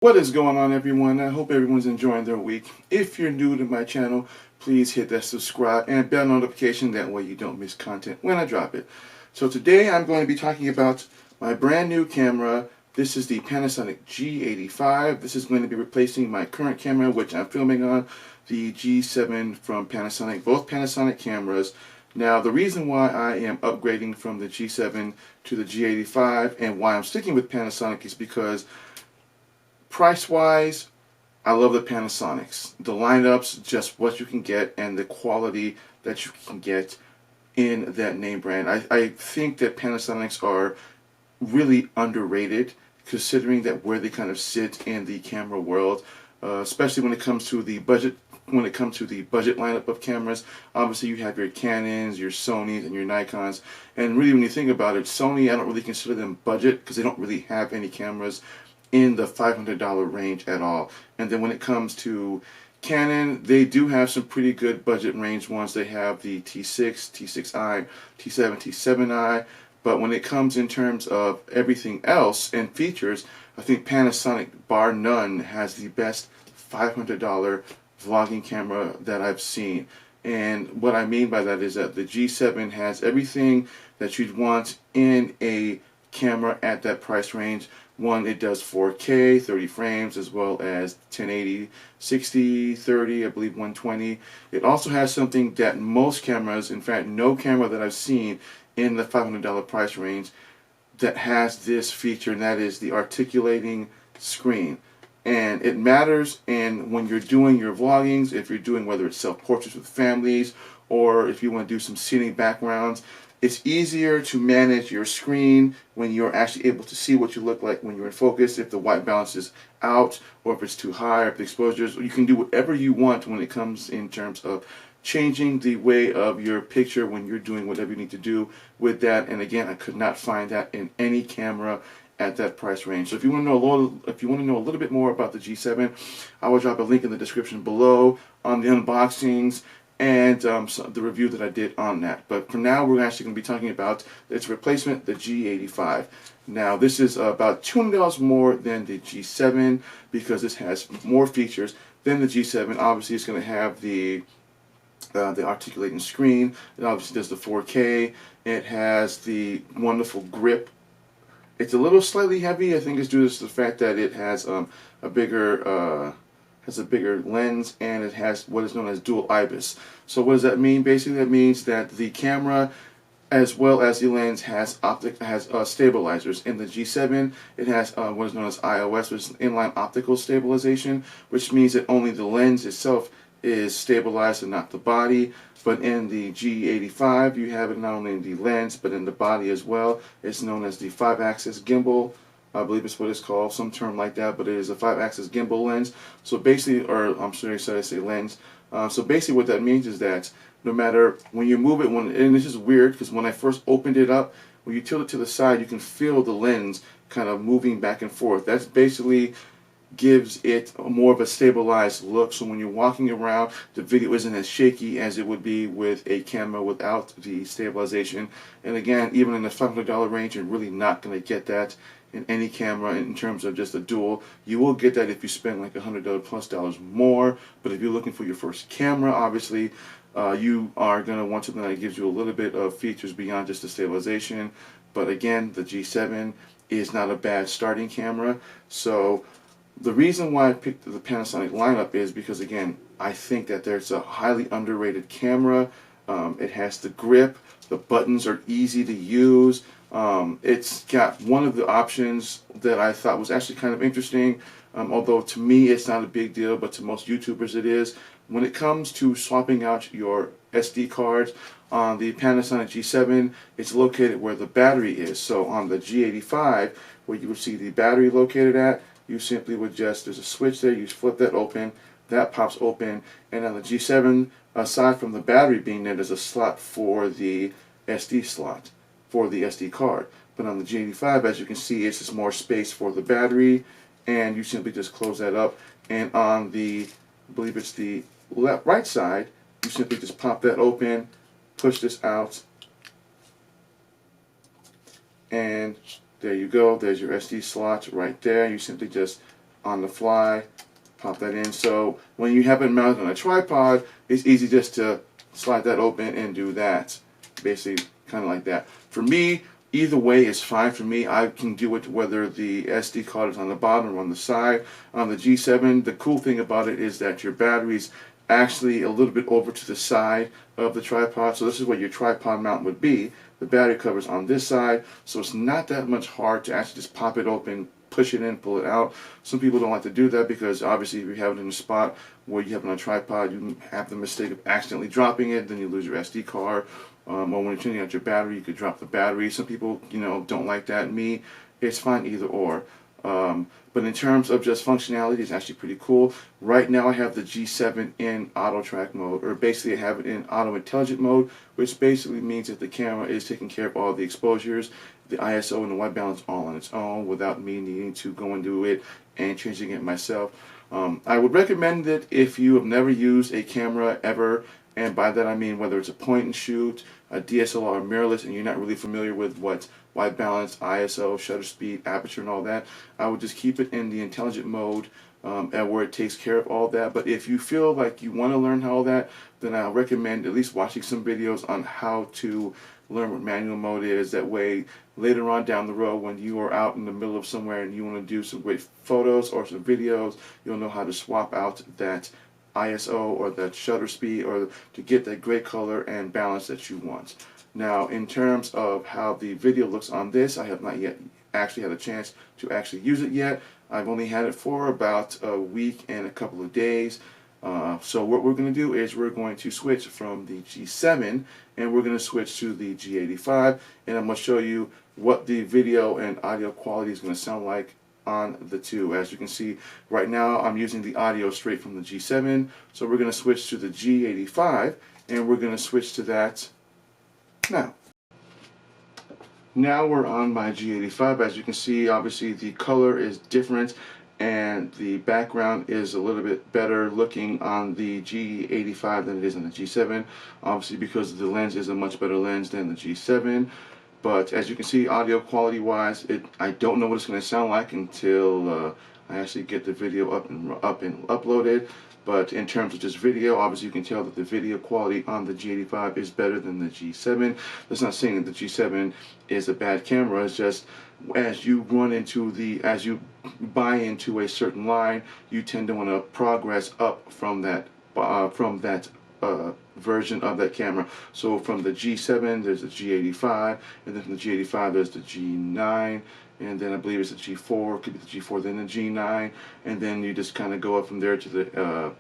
What is going on, everyone? I hope everyone's enjoying their week. If you're new to my channel, please hit that subscribe and bell notification. That way you don't miss content when I drop it. So today I'm going to be talking about my brand new camera. This is the Panasonic G85. This is going to be replacing my current camera, which I'm filming on, the G7 from Panasonic. Both Panasonic cameras. Now, the reason why I am upgrading from the G7 to the G85 and why I'm sticking with Panasonic is because price-wise, I love the Panasonics. The lineups, just what you can get, and the quality that you can get in that name brand. I think that Panasonics are really underrated, considering that where they kind of sit in the camera world, especially when it comes to the budget. When it comes to the budget lineup of cameras, obviously you have your Canons, your Sonys, and your Nikons. And really, when you think about it, Sony, I don't really consider them budget because they don't really have any cameras in the $500 range at all. And then when it comes to Canon, they do have some pretty good budget range ones. They have the T6, T6i, T7, T7i. But when it comes in terms of everything else and features, I think Panasonic, bar none, has the best $500 vlogging camera that I've seen. And what I mean by that is that the G7 has everything that you'd want in a camera at that price range. One, it does 4K, 30 frames, as well as 1080, 60, 30, I believe 120. It also has something that most cameras, in fact, no camera that I've seen in the $500 price range that has this feature, and that is the articulating screen. And it matters, and when you're doing your vloggings, if you're doing whether it's self-portraits with families, or if you want to do some scenic backgrounds, it's easier to manage your screen when you're actually able to see what you look like when you're in focus, if the white balance is out, or if it's too high, or if the exposure is. You can do whatever you want when it comes in terms of changing the way of your picture when you're doing whatever you need to do with that. And again, I could not find that in any camera at that price range. So if you want to know a little bit more about the G7, I will drop a link in the description below on the unboxings and the review that I did on that. But for now, we're actually going to be talking about its replacement, the G85. Now, this is about $200 more than the G7 because this has more features than the G7. Obviously, it's going to have the articulating screen. It obviously does the 4K. It has the wonderful grip. It's a little slightly heavy. I think it's due to the fact that it has a bigger lens, and it has what is known as dual IBIS. So what does that mean? Basically, that means that the camera, as well as the lens, has stabilizers. In the G7, it has what is known as iOS, which is Inline Optical Stabilization, which means that only the lens itself is stabilized and not the body. But in the G85, you have it not only in the lens but in the body as well. It's known as the 5-axis gimbal. I believe it's what it's called, some term like that, but it is a 5-axis gimbal lens. So basically, or I'm sorry, should I say lens? So basically what that means is that no matter when you move it, and this is weird because when I first opened it up, when you tilt it to the side, you can feel the lens kind of moving back and forth. That's basically gives it more of a stabilized look, so when you're walking around, the video isn't as shaky as it would be with a camera without the stabilization. And again, even in the $500 range, you're really not going to get that in any camera in terms of just a dual. You will get that if you spend like $100 plus more, but if you're looking for your first camera, obviously you are going to want something that gives you a little bit of features beyond just the stabilization. But again, the G7 is not a bad starting camera. So the reason why I picked the Panasonic lineup is because, again, I think that there's a highly underrated camera. It has the grip. The buttons are easy to use. It's got one of the options that I thought was actually kind of interesting, although to me it's not a big deal, but to most YouTubers it is. When it comes to swapping out your SD cards, on the Panasonic G7, it's located where the battery is. So on the G85, where you would see the battery located at, you simply would just, there's a switch there, you flip that open, that pops open, and on the G7, aside from the battery being there, there's a slot for the SD slot, for the SD card. But on the G85, as you can see, it's just more space for the battery, and you simply just close that up. And on the, I believe it's the right side, you simply just pop that open, push this out, and there you go. There's your SD slot right there. You simply just on the fly, pop that in. So when you have it mounted on a tripod, it's easy just to slide that open and do that. Basically, kind of like that. For me, either way is fine for me. I can do it whether the SD card is on the bottom or on the side. On the G7, the cool thing about it is that your battery's actually a little bit over to the side of the tripod. So this is where your tripod mount would be. The battery cover's on this side, so it's not that much hard to actually just pop it open, push it in, pull it out. Some people don't like to do that because obviously if you have it in a spot where you have it on a tripod, you have the mistake of accidentally dropping it, then you lose your SD card. Or when you're changing out your battery, you could drop the battery. Some people, don't like that. Me, it's fine either or. But in terms of just functionality, it's actually pretty cool. Right now I have the G7 in auto track mode, or basically I have it in auto intelligent mode, which basically means that the camera is taking care of all the exposures, the ISO and the white balance all on its own without me needing to go and do it and changing it myself. I would recommend it if you have never used a camera ever, and by that I mean whether it's a point and shoot, a DSLR, mirrorless, and you're not really familiar with what white balance, ISO, shutter speed, aperture, and all that. I would just keep it in the intelligent mode and where it takes care of all that. But if you feel like you want to learn all that, then I recommend at least watching some videos on how to learn what manual mode is. That way, later on down the road, when you are out in the middle of somewhere and you want to do some great photos or some videos, you'll know how to swap out that ISO or that shutter speed or to get that great color and balance that you want. Now, in terms of how the video looks on this, I have not yet actually had a chance to actually use it yet. I've only had it for about a week and a couple of days. So what we're going to do is we're going to switch from the G7 and we're going to switch to the G85, and I'm going to show you what the video and audio quality is going to sound like on the two. As you can see right now, I'm using the audio straight from the G7, so we're going to switch to the G85 and we're going to switch to that now. Now we're on my G85. As you can see, obviously the color is different and the background is a little bit better looking on the G85 than it is on the G7, obviously because the lens is a much better lens than the G7. But as you can see, audio quality wise, I don't know what it's going to sound like until I actually get the video up and uploaded. But in terms of just video, obviously you can tell that the video quality on the G85 is better than the G7. That's not saying that the G7 is a bad camera. It's just as you buy into a certain line, you tend to want to progress up from that version of that camera. So from the G7 there's the G85, and then from the G85 there's the G9, and then I believe it's the G4, could be the G4, then the G9, and then you just kind of go up from there to the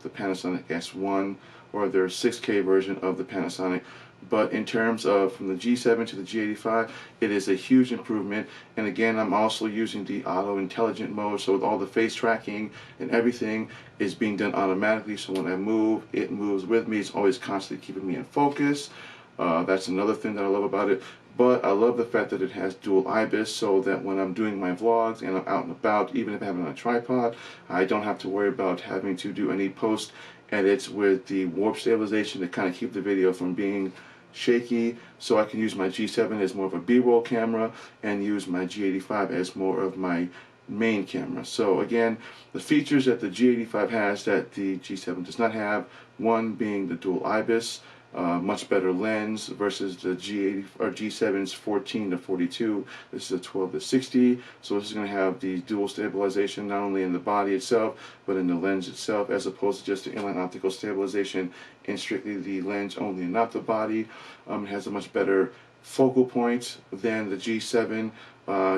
Panasonic S1 or their 6K version of the Panasonic. But in terms of from the G7 to the G85, it is a huge improvement. And again, I'm also using the auto intelligent mode, so with all the face tracking and everything is being done automatically. So when I move, it moves with me. It's always constantly keeping me in focus. That's another thing that I love about it. But I love the fact that it has dual IBIS, so that when I'm doing my vlogs and I'm out and about, even if I have it on a tripod, I don't have to worry about having to do any post edits with the warp stabilization to kind of keep the video from being shaky. So I can use my G7 as more of a B-roll camera and use my G85 as more of my main camera. So again, the features that the G85 has that the G7 does not have, one being the dual IBIS, much better lens versus the G80 or G7's 14 to 42. This is a 12 to 60. So this is going to have the dual stabilization not only in the body itself but in the lens itself, as opposed to just the inline optical stabilization in strictly the lens only and not the body. It has a much better focal point than the G7.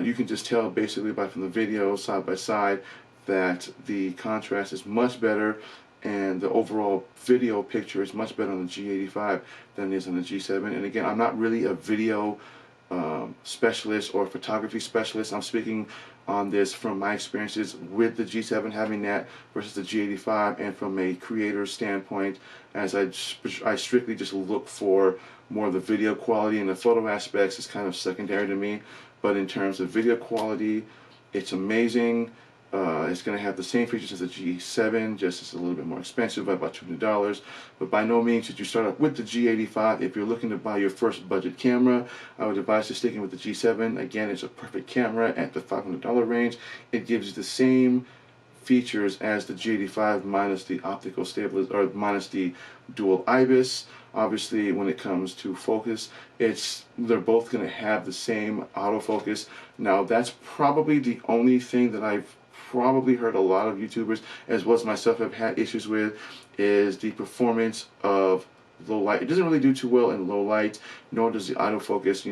You can just tell basically from the video side by side that the contrast is much better and the overall video picture is much better on the G85 than it is on the G7. And again, I'm not really a video specialist or photography specialist. I'm speaking on this from my experiences with the G7 having that versus the G85, and from a creator standpoint, as I strictly just look for more of the video quality, and the photo aspects is kind of secondary to me. But in terms of video quality, it's amazing. It's going to have the same features as the G7, just it's a little bit more expensive by about $200. But by no means should you start off with the G85. If you're looking to buy your first budget camera, I would advise you sticking with the G7. Again, it's a perfect camera at the $500 range. It gives you the same features as the G85 minus the optical stabilization, or minus the dual IBIS. Obviously, when it comes to focus, they're both going to have the same autofocus. Now, that's probably the only thing that I've probably heard a lot of YouTubers, as well as myself, have had issues with, is the performance of low light. It doesn't really do too well in low light, nor does the autofocus,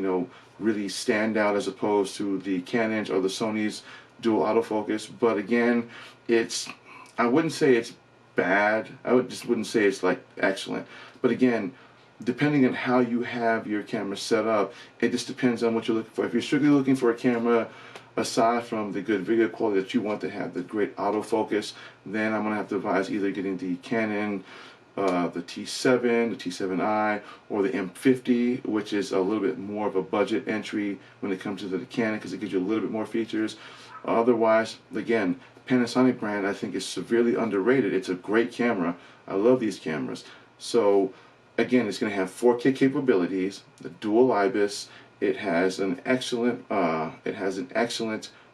really stand out as opposed to the Canons or the Sony's dual autofocus. But again, I wouldn't say it's bad. Just wouldn't say it's like excellent. But again, depending on how you have your camera set up, it just depends on what you're looking for. If you're strictly looking for a camera, aside from the good video quality that you want to have, the great autofocus, then I'm going to have to advise either getting the Canon, the T7, the T7i, or the M50, which is a little bit more of a budget entry when it comes to the Canon, because it gives you a little bit more features. Otherwise, again, Panasonic brand I think is severely underrated. It's a great camera. I love these cameras. So again, it's going to have 4K capabilities, the dual IBIS. It has an excellent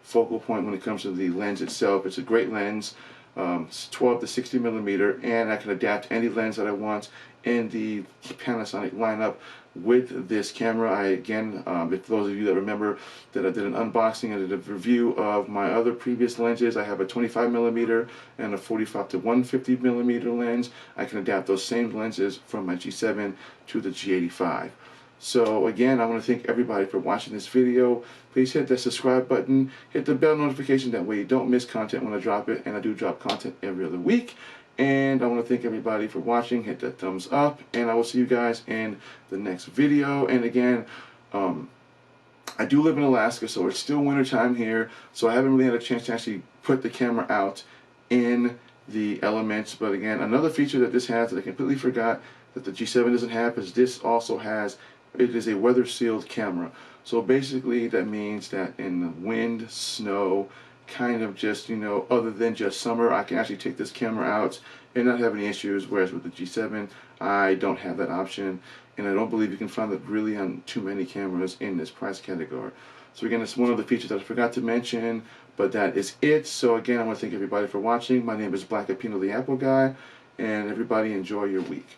focal point when it comes to the lens itself. It's a great lens. It's 12 to 60 millimeter, and I can adapt any lens that I want in the Panasonic lineup with this camera. If those of you that remember that I did an unboxing, I did a review of my other previous lenses. I have a 25 millimeter and a 45 to 150 millimeter lens. I can adapt those same lenses from my G7 to the G85. So again, I want to thank everybody for watching this video. Please hit that subscribe button, hit the bell notification, that way you don't miss content when I drop it, and I do drop content every other week. And I want to thank everybody for watching. Hit that thumbs up, and I will see you guys in the next video. And again, I do live in Alaska, so it's still winter time here, so I haven't really had a chance to actually put the camera out in the elements. But again, another feature that this has that I completely forgot that the G7 doesn't have is this also has, it is a weather sealed camera. So basically that means that in the wind, snow, kind of just, other than just summer, I can actually take this camera out and not have any issues, whereas with the G7, I don't have that option, and I don't believe you can find that really on too many cameras in this price category. So again, it's one of the features that I forgot to mention, but that is it. So again, I want to thank everybody for watching. My name is Black Apino the Apple Guy, and everybody enjoy your week.